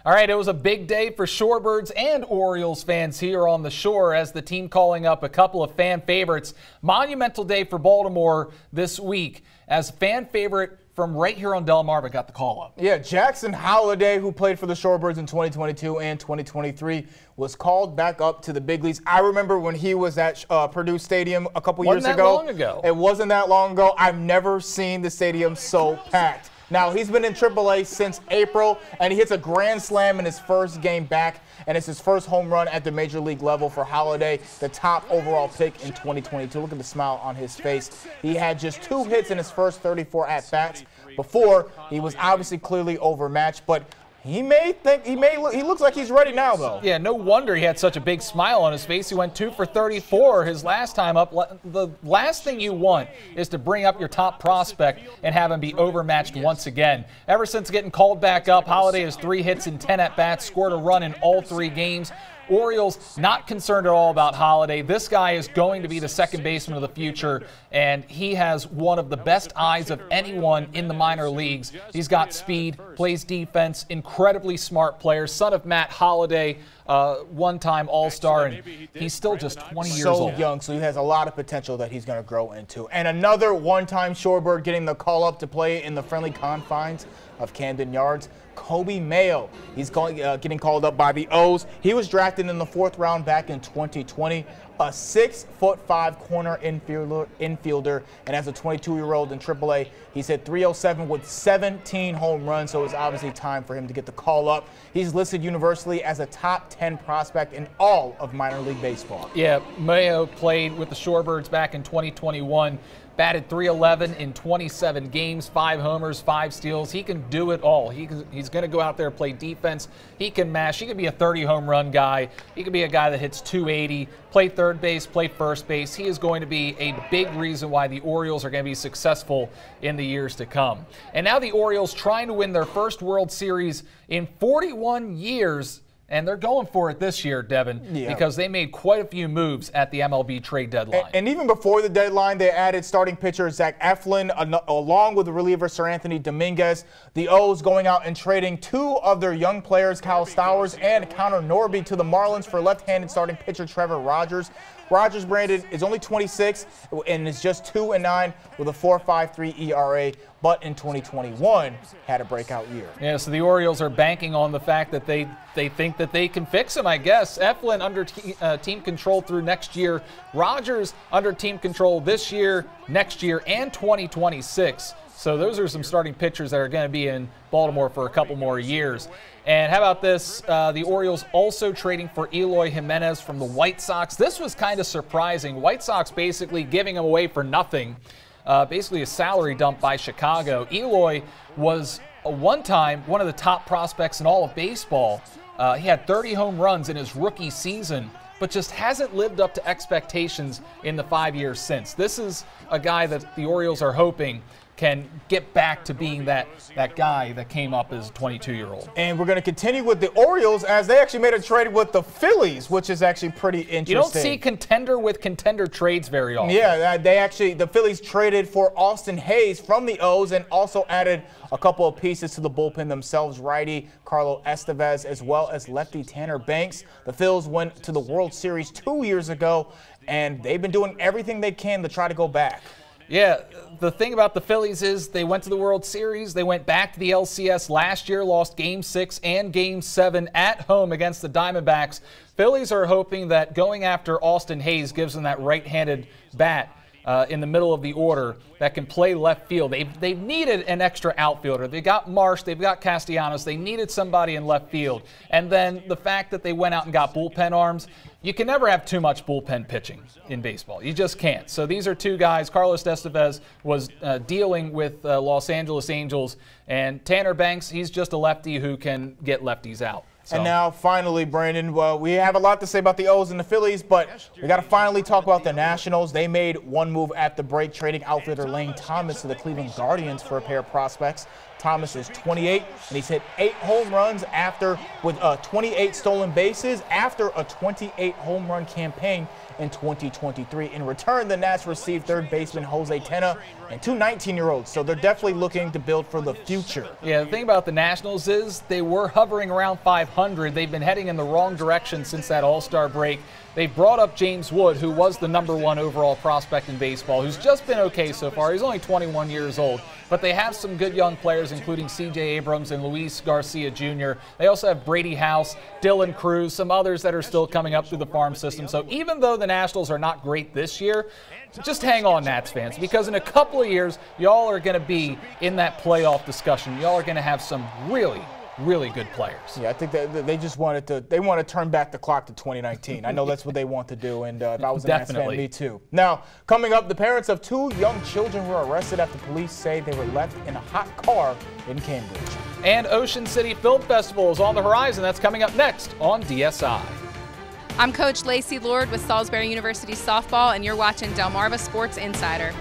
All right, it was a big day for Shorebirds and Orioles fans here on the shore as the team calling up a couple of fan favorites. Monumental day for Baltimore this week as a fan favorite from right here on Delmarva got the call up. Yeah, Jackson Holliday, who played for the Shorebirds in 2022 and 2023, was called back up to the big leagues. I remember when he was at Purdue Stadium a couple years ago. Wasn't that long ago? It wasn't that long ago. I've never seen the stadium so packed. Now, he's been in AAA since April, and he hits a grand slam in his first game back, and it's his first home run at the major league level for Holliday, the top overall pick in 2022. Look at the smile on his face. He had just 2 hits in his first 34 at-bats. Before, he was obviously clearly overmatched, but he looks like he's ready now, though. Yeah, no wonder he had such a big smile on his face. He went 2 for 34 his last time up. The last thing you want is to bring up your top prospect and have him be overmatched once again. Ever since getting called back up, Holliday has 3 hits in 10 at-bats, scored a run in all 3 games. Orioles not concerned at all about Holliday. This guy is going to be the second baseman of the future, and he has one of the best eyes of anyone in the minor leagues. He's got speed, plays defense, incredibly smart player, son of Matt Holliday, one-time All-Star, and he's still just 20 years old. So young, so he has a lot of potential that he's going to grow into. And another one-time Shorebird getting the call up to play in the friendly confines of Camden Yards, Kobe Mayo. He's getting called up by the O's. He was drafted in the 4th round back in 2020. A 6'5" corner infielder, and as a 22-year-old in AAA, he's hit .307 with 17 home runs, so it's obviously time for him to get the call up. He's listed universally as a top 10 prospect in all of minor league baseball. Yeah, Mayo played with the Shorebirds back in 2021. Batted .311 in 27 games, 5 homers, 5 steals. He can do it all. He's going to go out there and play defense. He can mash. He can be a 30-home run guy. He can be a guy that hits .280, play third base, play first base. He is going to be a big reason why the Orioles are going to be successful in the years to come. And now the Orioles trying to win their first World Series in 41 years. And they're going for it this year, Devin, because they made quite a few moves at the MLB trade deadline. And even before the deadline, they added starting pitcher Zach Eflin along with the reliever Sir Anthony Dominguez. The O's going out and trading 2 of their young players, Kyle Stowers and Connor Norby, to the Marlins for left-handed starting pitcher Trevor Rogers. Rogers, Brandon, is only 26 and is just 2-9 with a 4.53 ERA, but in 2021 had a breakout year. Yeah, so the Orioles are banking on the fact that they think that they can fix him, I guess. Eflin under team control through next year. Rogers under team control this year, next year, and 2026. So those are some starting pitchers that are going to be in Baltimore for a couple more years. And how about this? The Orioles also trading for Eloy Jimenez from the White Sox. This was kind of surprising. White Sox basically giving him away for nothing. Basically a salary dump by Chicago. Eloy was one time one of the top prospects in all of baseball. He had 30 home runs in his rookie season, but just hasn't lived up to expectations in the 5 years since. This is a guy that the Orioles are hoping can get back to being that guy that came up as a 22-year-old. And we're going to continue with the Orioles as they actually made a trade with the Phillies, which is actually pretty interesting. You don't see contender with contender trades very often. Yeah, the Phillies traded for Austin Hayes from the O's and also added a couple of pieces to the bullpen themselves, righty Carlos Estevez as well as lefty Tanner Banks. The Phils went to the World Series 2 years ago, and they've been doing everything they can to try to go back. Yeah, the thing about the Phillies is they went to the World Series. They went back to the LCS last year, lost Game 6 and Game 7 at home against the Diamondbacks. Phillies are hoping that going after Austin Hayes gives them that right-handed bat in the middle of the order that can play left field. They've needed an extra outfielder. They got Marsh, they've got Castellanos. They needed somebody in left field. And then the fact that they went out and got bullpen arms, you can never have too much bullpen pitching in baseball. You just can't. So these are 2 guys. Carlos Estevez was dealing with Los Angeles Angels, and Tanner Banks, he's just a lefty who can get lefties out. So. And now, finally, Brandon, well, we have a lot to say about the O's and the Phillies, but we got to finally talk about the Nationals. They made one move at the break, trading outfielder Lane Thomas to the Cleveland Guardians for a pair of prospects. Thomas is 28, and he's hit 8 home runs with 28 stolen bases after a 28 home run campaign in 2023. In return, the Nats received third baseman Jose Tena and 2 19-year-olds, so they're definitely looking to build for the future. Yeah, the thing about the Nationals is they were hovering around 500. They've been heading in the wrong direction since that All-Star break. They brought up James Wood, who was the #1 overall prospect in baseball, who's just been okay so far. He's only 21 years old, but they have some good young players, including C.J. Abrams and Luis Garcia Jr. They also have Brady House, Dylan Cruz, some others that are still coming up through the farm system. So even though the Nationals are not great this year, just hang on, Nats fans, because in a couple of years, y'all are going to be in that playoff discussion. Y'all are going to have some really good players. Yeah, I think that they just want to turn back the clock to 2019. I know that's what they want to do, and if I was a Nats fan, me too. Now, coming up, the parents of 2 young children were arrested after police say they were left in a hot car in Cambridge. And Ocean City Film Festival is on the horizon. That's coming up next on DSI. I'm Coach Lacey Lord with Salisbury University Softball, and you're watching Delmarva Sports Insider.